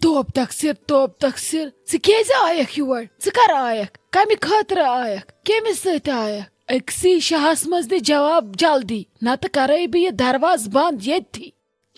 توب تقصیر ژٕ کیٛازِ آیکھ یور ژٕ کر آیکھ کمہِ خٲطرٕ آیکھ کٔمِس سۭتۍ آیکھ أکسٕے شاہس منٛز دِ جواب جلدی نتہٕ کرے بہٕ یہِ دروازٕ بنٛد ییٚتھی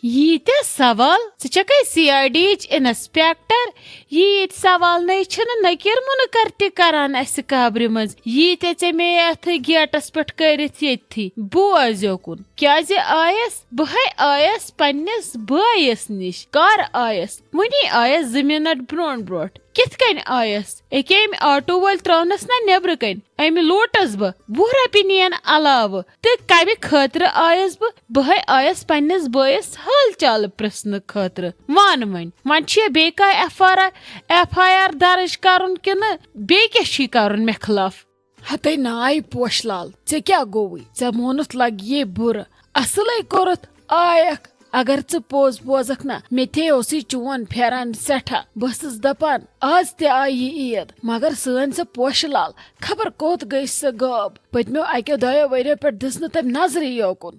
ییٖتیٛاہ سوال ژٕ چھکھے CID یِچ انسپیکٹر ییٖتۍ سوال نَے چھِنہٕ نٔکِر مُنکر تہِ کران اسہِ قبرِ منٛز ییٖتیٛاہ ژےٚ مےٚ یتھ گیٹس پٮ۪ٹھ کٔرِتھ ییٚتھی بوز یوکُن کیٛازِ آیس بہے آیس پننِس بٲیِس نِش کر آیس وُنی آیس 2 مِنٹ برونٛٹھ کِتھ کٔنۍ آیس أکے أمۍ آٹوٗ وٲلۍ ترٛٲونس نا نیبرٕ کٔنۍ أمۍ لوٗٹس بہٕ 20 رۄپیہِ نِین علاوٕ تہٕ کمہِ خٲطرٕ آیس بہے آیس پننِس بٲیِس حال چال پرژھنہٕ خٲطرٕ وَن وۄنۍ چھُ بیٚیہِ کانٛہہ FIR درٕج کرُن کِنہٕ بیٚیہِ کیٛاہ چھُے کرُن مےٚ خلاف ہتے ناے پوش لال ژےٚ کیٛاہ گوٚوٕے ژےٚ مونُتھ لگہِ بُرٕ اصلے کوٚرُتھ آیکھ اگر ژٕ پوٚز بوزکھ نا مےٚ تہِ اوسُے چون پھیران سٮ۪ٹھاہ بہٕ ٲسٕس دپان آز تہِ آیہِ یہِ عید مگر سٲنۍ سۄ پوشہٕ لال خبر کوٚت گٔے سۄ غٲب پٔتمیو 1-2 ؤرۍیو پٮ۪ٹھ دِژ نہٕ تٔمۍ نظرٕے یوکُن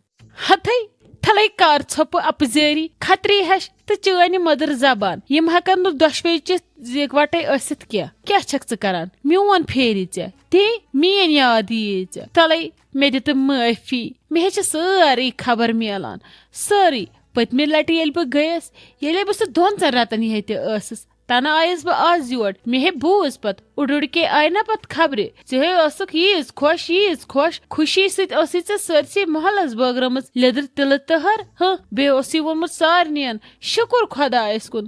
ہتھے تھلے کار ژھۄپہٕ اپزٲری کھتری ہش تہٕ چٲنہِ مٔدٕر زبان یِم ہٮ۪کن نہٕ دۄشوے چہِ اِکوٹے ٲسِتھ کیٛاہ چھکھ ژٕ کران میون پھیری ژےٚ دے میٲنۍ یاد یی ژےٚ تلے مےٚ دِ تہٕ معٲفی مےٚ ہے چھِ سٲرٕے خبر میلان سٲرٕے پٔتمہِ لٹہِ ییٚلہِ بہٕ گٔیس ییٚلے بہٕ سُہ 2-3 رٮ۪تن ییٚتہِ ٲسٕس تنہٕ آیس بہٕ آز یور مےٚ ہے بوٗز پتہٕ اُڑُڑکے آیہِ نا پتہٕ خبرِ ژٕ ہے ٲسٕکھ ییٖژ خۄش خوشی سۭتۍ ٲسٕے ژےٚ سٲرسٕے محلس بٲگرٲمٕژ لیٚدٕر تِلہٕ تٔہر بیٚیہِ اوسُے ووٚنمُت سارنِین شُکُر خۄدایس کُن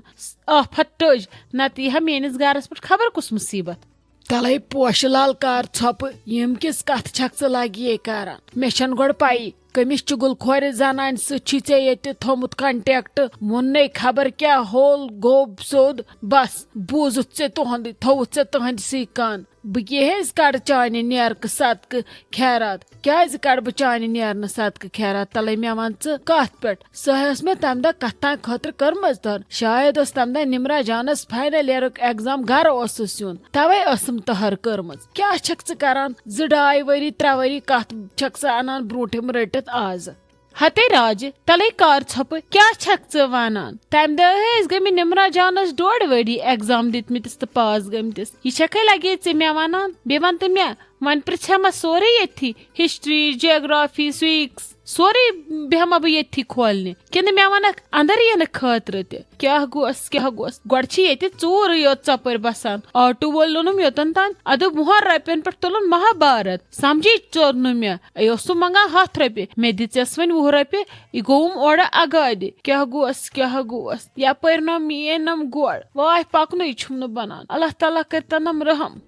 آفت ٹٔج نتہٕ یی ہا میٲنِس گرس پٮ۪ٹھ خبر کُس مُصیبت تلے پوشہٕ لال کار ژھۄپہٕ یِم کِس کتھ چھکھ ژٕ لگہِ کران مےٚ چھنہٕ گۄڈٕ پیی کٔمِس چُگل کھورِ زنانہِ سۭتۍ چھُے ژےٚ ییٚتہِ تھومُت کنٹیکٹ ووٚننے خبر کیٛاہ ہول گوٚب سیوٚد بس بوٗزُتھ ژےٚ تُہُنٛدُے تھوٚوُتھ ژےٚ تُہنٛدسٕے کن بہٕ کیٛازِ کڑٕ چانہِ نیرکہٕ صدقہٕ خیرات کیٛازِ کڑٕ بہٕ چانہِ نیرنہٕ صدقہٕ خیرات تلے مےٚ ون ژٕ کتھ پٮ۪ٹھ سۄ ٲس مےٚ تمہِ دۄہ کتھ تام خٲطرٕ کٔرمٕژ شاید اوس تمہِ دۄہ نمرا جانس فاینل ییرُک ایگزام گرٕ اوسُس یُن توے ٲسٕم تٔہر کٔرمٕژ کیٛاہ چھکھ ژٕ کران 2-2 ؤری 3 ؤری کتھ چھکھ ژٕ انان برونٹھِم رٔٹِتھ آز ہتے راجہِ تلے کار ژھۄپہٕ کیٛاہ چھکھ ژٕ ونان تمہِ دۄہ ٲسۍ گٔمٕتۍ نمرا جانس 1.5 ؤری ایگزام دِتمٕتِس تہٕ پاس گٔمتِس یہِ چھکھے لگے ژٕ مےٚ ونان بیٚیہِ ون تہٕ مےٚ وۄنۍ پرژھے ما سورُے ییٚتھی ہسٹری جیوگرافی سویکس سورُے بیٚہما بہٕ ییٚتھی کھولنہِ کِنہٕ مےٚ ونکھ اندر یِنہٕ خٲطرٕ تہِ کیٛاہ گوٚژھ گۄڈٕ چھِ ییٚتہِ ژوٗرٕے یوت ژۄپٲرۍ بسان آٹوٗ وول لونُم یوٚتن تام ادٕ 20 رۄپین پٮ۪ٹھ تُلُن مہابھارت سمجھی ژوٚر نہٕ مےٚ یہِ اوس سُہ منگان 100 رۄپیہِ مےٚ دِژیس وۄنۍ 20 رۄپیہِ یہِ گوٚوُم اورٕ اگادِ کیٛاہ گوٚژھ یپٲرۍ نوٚم میٲنم گۄڈ واے پکنُے چھُم نہٕ بنان اللہ تعالیٰ کٔرتنم رحم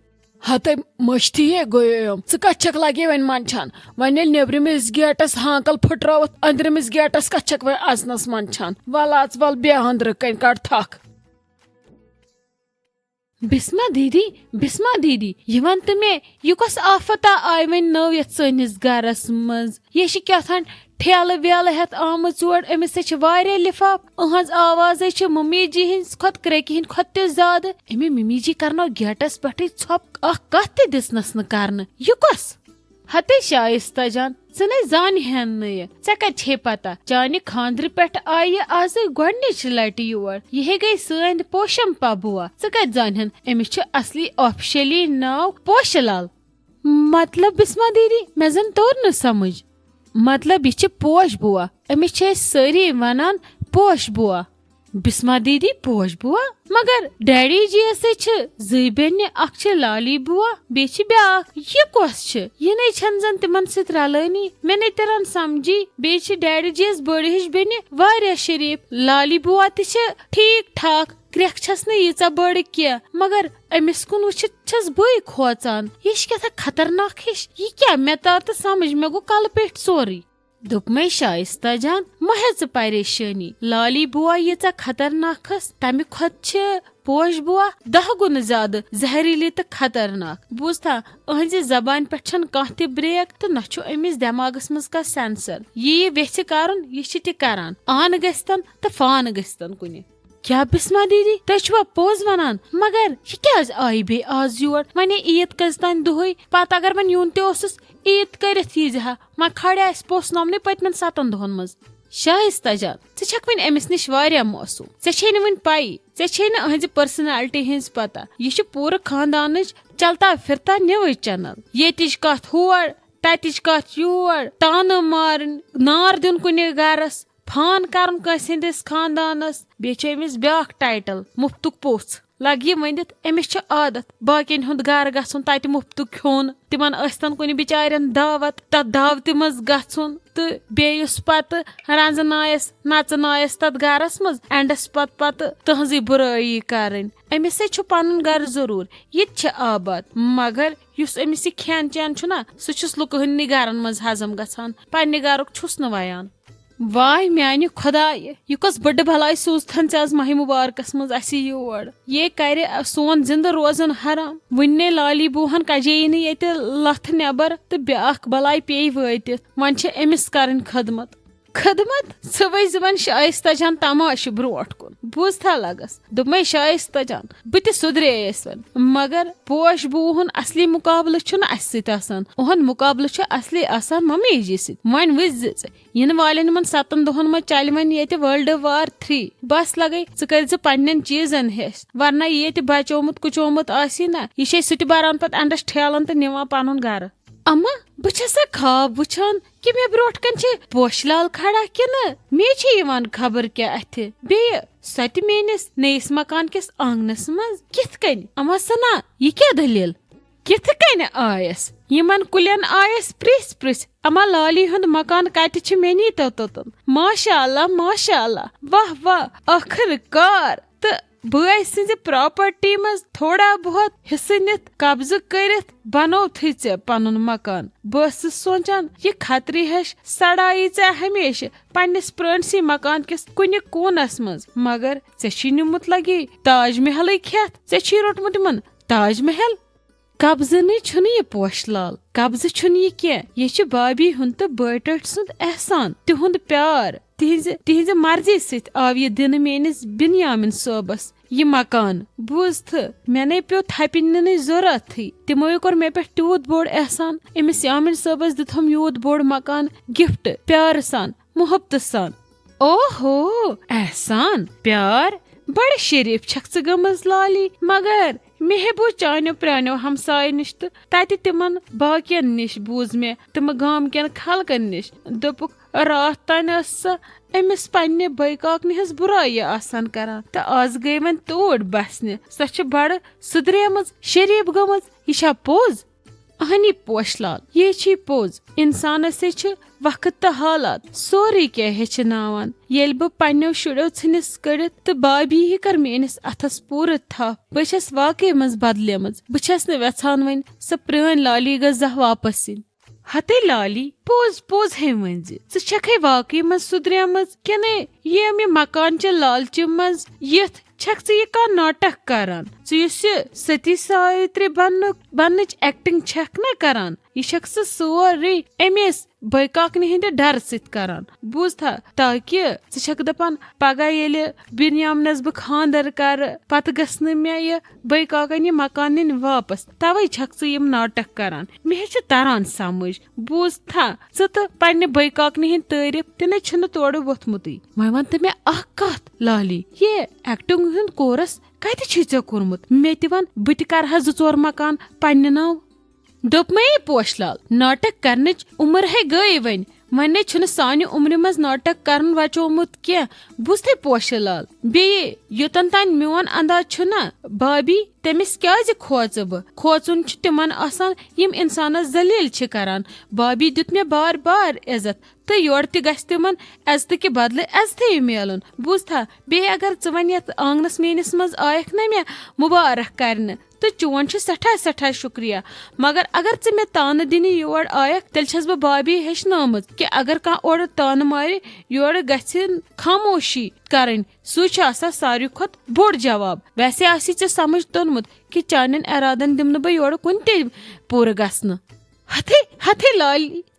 ہتے مٔشتھٕے گوٚیوم ژٕ کتھ چھکھ لگے وۄنۍ منٛدچھان وۄنۍ ییٚلہِ نیبرِمِس گیٹس ہانکل پھٕٹرٲوتھ أنٛدرِمِس گیٹس کتھ چھکھ وۄنۍ اژنس منٛدچھان ول اژ ول بیٚہہ أنٛدرٕ کٔنۍ کڑ تھکھ بسما دیدی یہِ ون تہٕ مےٚ یہِ کۄس آفتا آیہِ وۄنۍ نٔو یتھ سٲنِس گرس منٛز یہِ چھِ کیٛاتھانۍ ٹھیلہٕ ویلہٕ ہٮ۪تھ آمٕژ یور أمِس ہے چھِ واریاہ لفاف أہنٛز آوازے چھِ ممی جی ہٕنٛز کھۄتہٕ کرٛیکہِ ہٕنٛدِ کھۄتہٕ تہِ زیادٕ أمۍ ممی جی کرنو گیٹس پٮ۪ٹھٕے ژھۄپ اکھ کتھ تہِ دِژنس نہٕ کرنہٕ یہِ کۄس ہتے شایستہ جان ژٕ نَے زانہِ ہٮ۪ن نہٕ یہِ ژےٚ کتہِ چھے پتہ چانہِ خاندرٕ پٮ۪ٹھ آیہِ یہِ آزٕ گۄڈنِچ لٹہِ یور یہِ ہے گٔے سٲنۍ پوشمپا بُوا ژٕ کتہِ زانہن أمِس چھُ اصلی آفشلی ناو پوشہٕ لال مطلب بسما دیدی مےٚ زن توٚر نہٕ سمجھ مطلب یہِ چھِ پوش بُوا أمِس چھِ أسۍ سٲری ونان پوش بُوا بسما دیدی پوش بُوا مگر ڈیڈی جی یسے چھِ 2 بیٚنہِ اکھ چھِ لالی بُوا بیٚیہِ چھِ بیٛاکھ یہِ کۄس چھِ یہِ نَے چھنہٕ زن تِمن سۭتۍ رلٲنی مےٚ نَے تران سمجھی بیٚیہِ چھِ ڈیڈی جی یس بٔڑ ہِش بیٚنہِ واریاہ شریٖف لالی بُوا تہِ چھِ ٹھیٖک ٹھاک کرٛیکھ چھس نہٕ ییٖژاہ بٔڑ کینٛہہ مگر أمِس کُن وٕچھِتھ چھس بٕے کھوژان یہِ چھِ کیٛاہ خطرناک ہِش یہِ کیٛاہ مےٚ تار تہٕ سمجھ مےٚ گوٚو کلہٕ پیٚٹھۍ سورُے دوٚپمے شایستہ جان مہ ہےٚ ژٕ پریشٲنی لالی بُوا ییٖژاہ خطرناک ٲس تمہِ کھۄتہٕ چھِ پوش بُوا 10 گُنہٕ زیادٕ زہریٖلی تہٕ خطرناک بوٗزتھا أہنٛزِ زبانہِ پٮ۪ٹھ چھنہٕ کانٛہہ تہِ بریک تہٕ نہ چھُ أمِس دٮ۪ماغس منٛز کانٛہہ سینسر یہِ ویژھِ کرُن یہِ چھِ تہِ کران آن گژھتن تہٕ فان گژھتن کُنہِ کیٛاہ بسما دیدی تُہۍ چھِوا پوٚز ونان مگر یہِ کیٛازِ آیہِ بیٚیہِ آز یور وۄنۍ عیٖد کٔژ تانۍ دۄہٕے پتہٕ اگر وۄنۍ یُن تہِ اوسُس عیٖد کٔرِتھ ییٖزِ ہا وۄنۍ کھالے اسہِ پوٚژھ نومنٕے پٔتمٮ۪ن 7 دۄہن منٛز شائستہ جان ژٕ چھکھ وۄنۍ أمِس نِش واریاہ موسوٗم ژےٚ چھے نہٕ وُنہِ پَیی ژےٚ چھے نہٕ أہنٛزِ پٔرسنیلٹی ہٕنٛز پتہ یہِ چھُ پوٗرٕ خاندانٕچ چلتا پھرتا نِوٕز چنل ییٚتِچ کتھ ہور تتِچ کتھ یور تانہٕ مارٕنۍ نار دیُن کُنہِ گرس فان کرُن کٲنٛسہِ ہٕنٛدِس خاندانس بیٚیہِ چھُ أمِس بیاکھ ٹایٹل مُفتُک پوٚژھ لگ یہِ ؤنِتھ أمِس چھُ عادت باقین ہُنٛد گرٕ گژھُن تتہِ مُفتُک کھیوٚن تِمن ٲسۍتن کُنہِ بِچارٮ۪ن دعوت تتھ دعوتہِ منٛز گژھُن تہٕ بیٚیہِ یُس پتہٕ رنٛزنایس نژنایس تتھ گرس منٛز اینڈس پتہٕ تہنٛزٕے بُرٲیی کرٕنۍ أمِس ہے چھُ پنُن گرٕ ضروٗر یہِ تہِ چھِ آباد مگر یُس أمِس یہِ کھٮ۪ن چٮ۪ن چھُنہ سُہ چھُس لُکہٕ ہٕنٛدنٕے گرن منٛز ہضم گژھان پننہِ گرُک چھُس نہٕ ویان واے میانہِ خۄدایہِ یہِ کۄس بٔڑٕ بلاے سوٗزتھن ژےٚ آز ماہِ مُبارکس منٛز اسہِ یور یے کرِ سون زندٕ روزُن حرام وُنہِ لالی بوٗہن کجے نہٕ ییٚتہِ لتھ نٮ۪بر تہٕ بیاکھ بلاے پیٚیہِ وٲتِتھ وۄنۍ چھِ أمِس کرٕنۍ خدمت ژٕ وٕچھ وۄنۍ شائستہ جان تماشہٕ برونٛٹھ کُن بوٗزتھا لگس دوٚپمے شائستہ جان بہٕ تہِ سُدرییس وۄنۍ مگر پوش بوٗہُن اصلی مُقابلہٕ چھُنہٕ اسہِ سۭتۍ آسان اُہُنٛد مُقابلہٕ چھُ اصلی آسان ممی جی سۭتۍ وۄنۍ وٕچھ زِ ژٕ یِنہٕ والٮ۪ن یِمن 7 دۄہن منٛز چلہِ وۄنۍ ییٚتہِ World War III بس لگے ژٕ کٔرۍ زِ پننٮ۪ن چیٖزن ہٮ۪س ورنہ ییٚتہِ بچومُت کُچومُت آسی نا یہِ چھے سُہ تہِ بران پتہٕ انڈس ٹھیلن تہٕ نِوان پنُن گرٕ اما بہٕ چھَس سا خواب وٕچھان کہِ مےٚ برونٛٹھ کَنۍ چھِ پوشہٕ لال کھڑا کِنہٕ مے چھِ یِوان خبر کیٛاہ اَتھِ بیٚیہِ سۄ تہِ میٲنِس نٔیِس مکان کِس آنگنس منٛز کِتھ کٔنۍ اما سنا یہِ کیٛاہ دٔلیٖل کِتھ کٔنۍ آیس یِمن کُلٮ۪ن آیس پرژھ اما لالی ہُنٛد مکان کتہِ چھُ مےٚ نیٖتو توٚتن ماشاء اللہ واہ واہ ٲخٕر کار تہٕ بٲے سٕنٛزِ پراپرٹی منٛز تھوڑا بہت حصہٕ نِتھ قبضہٕ کٔرِتھ بنوتھٕے ژےٚ پنُن مکان بہٕ ٲسٕس سونچان یہِ خطرٕ ہِش سڑایی ژےٚ ہمیشہٕ پننِس پرٲنسٕے مکان کِس کُنہِ کوٗنس منٛز مگر ژےٚ چھی نیوٗمُت لگی تاج محلٕے کھٮ۪تھ ژےٚ چھی روٚٹمُت یِمن تاج محل قبضہٕ چھُنہٕ یہِ پوشہٕ لال قبضہٕ چھُنہٕ یہِ کینٛہہ یہِ چھُ بابی ہُنٛد تہٕ بٲٹٲٹھۍ سُنٛد احسان تِہُنٛد پیار تِہنٛزِ مرضی سۭتۍ آو یہِ دِنہٕ میٲنِس بِنیامِن صٲبس یہِ مکان بوٗزتھٕ مےٚ نے پیوٚو تھپہِ نِنٕچ ضروٗرتھٕے تِموے کوٚر مےٚ پٮ۪ٹھ تیوٗت بوٚڑ احسان أمِس یامِن صٲبس دِتہم یوٗت بوٚڑ مکان گفٹ پیارٕ سان محبتہٕ سان اوہو احسان پیار بڑٕ شریٖف چھکھ ژٕ گٔمٕژ لالی مگر مےٚ ہے بوٗز چانیو پرانیو ہمساے نِش تہٕ تتہِ تِمن باقین نِش بوٗز مےٚ تِمہٕ گامکٮ۪ن خلقن نِش دوٚپُکھ راتھ تانۍ ٲس سۄ أمِس پننہِ بٲے کاکنہِ ہٕنٛز بُرٲیی آسان کران تہٕ آز گٔیہِ وۄنۍ توٗرۍ بسنہِ سۄ چھِ بڑٕ سُدریمٕژ شریٖف گٔمٕژ یہِ چھا پوٚز اہنی پوشہٕ لال یہِ چھِ پوٚز انسانس چھِ وقت تہٕ حالات سورُے کینٛہہ ہیٚچھناوان ییٚلہِ بہٕ پننیو شُرٮ۪و ژھٕنِس کٔڑِتھ تہٕ بابی کٔر میٲنِس اتھس پوٗرٕ تھپھ بہٕ چھس واقعی منٛز بدلیمٕژ بہٕ چھس نہٕ یژھان وۄنۍ سۄ پرٲنۍ لالی گٔژھ زانٛہہ واپس یِنۍ ہتے لالی پوٚز ہے ؤنۍ زِ ژٕ چھکھے واقعی منٛز سُدریمٕژ کِنہٕ ییٚمہِ مکانچہِ لالچہِ منٛز یِتھ چھکھ ژٕ یہِ کانٛہہ ناٹک کران ژٕ یُس یہِ ستی ساوتری بننٕچ ایکٹنگ چھکھ نا کران یہِ چھکھ ژٕ سورُے أمِس بٲے کاکنہِ ہٕنٛدِ ڈرٕ سۭتۍ کران بوٗزتھا تاکہِ ژٕ چھکھ دپان پگاہ ییٚلہِ بِنیامنس بہٕ خانٛدر کرٕ پتہٕ گٔژھ نہٕ مےٚ یہِ بٲے کاکن یہِ مکان نِنۍ واپس توے چھکھ ژٕ یِم ناٹک کران مےٚ ہے چھُ تران سمجھ بوٗزتھا ژٕ تہٕ پننہِ بٲے کاکنہِ ہٕنٛدۍ تعریٖف تِنٕے چھُنہٕ تورٕ ووٚتھمُتٕے وۄنۍ ون تہٕ مےٚ اکھ کتھ لالی یہِ ایکٹنگ ہُنٛد کورس کتہِ چھُے ژےٚ کوٚرمُت مےٚ تہِ ون بہٕ تہِ کرٕ ہا 2-4 مکان پننہِ ناو دوٚپمے پوشہٕ لال ناٹک کرنٕچ عمر ہے گٔے وۄنۍ چھُنہٕ سانہِ عمرِ منٛز ناٹک کرُن وچومُت کینٛہہ بوٗزتھے پوشہٕ لال بیٚیہِ یوٚتن تانۍ میون انداز چھُنہ بابی تٔمِس کیازِ کھوژٕ بہٕ کھوژُن چھُ تِمن آسان یِم انسانس ذلیٖل چھِ کران بابی دیُت مےٚ بار بار عزت تہٕ یورٕ تہِ گژھِ تِمن عزتہٕ کہِ بدلہٕ عزتھٕے میلُن بوٗزتھا بیٚیہِ اگر ژٕ وۄنۍ یتھ آنگنس میٲنِس منٛز آیکھ نا مےٚ مُبارک کرنہِ تہٕ چون چھُ سٮ۪ٹھاہ شُکریہ مگر اگر ژٕ مےٚ تانہٕ دِنہِ یور آیکھ تیٚلہِ چھس بہٕ بابی ہیٚچھنٲمٕژ کہِ اگر کانٛہہ اورٕ تانہٕ مارِ یورٕ گژھِ خاموشی کرٕنۍ سُے چھُ آسان ساروی کھۄتہٕ بوٚڑ جواب ویسے آسی ژےٚ سمجھ توٚرمُت کہِ چانٮ۪ن ارادن دِمہٕ نہٕ بہٕ یورٕ کُنہِ تہِ پوٗرٕ گژھنہٕ ہتے لالی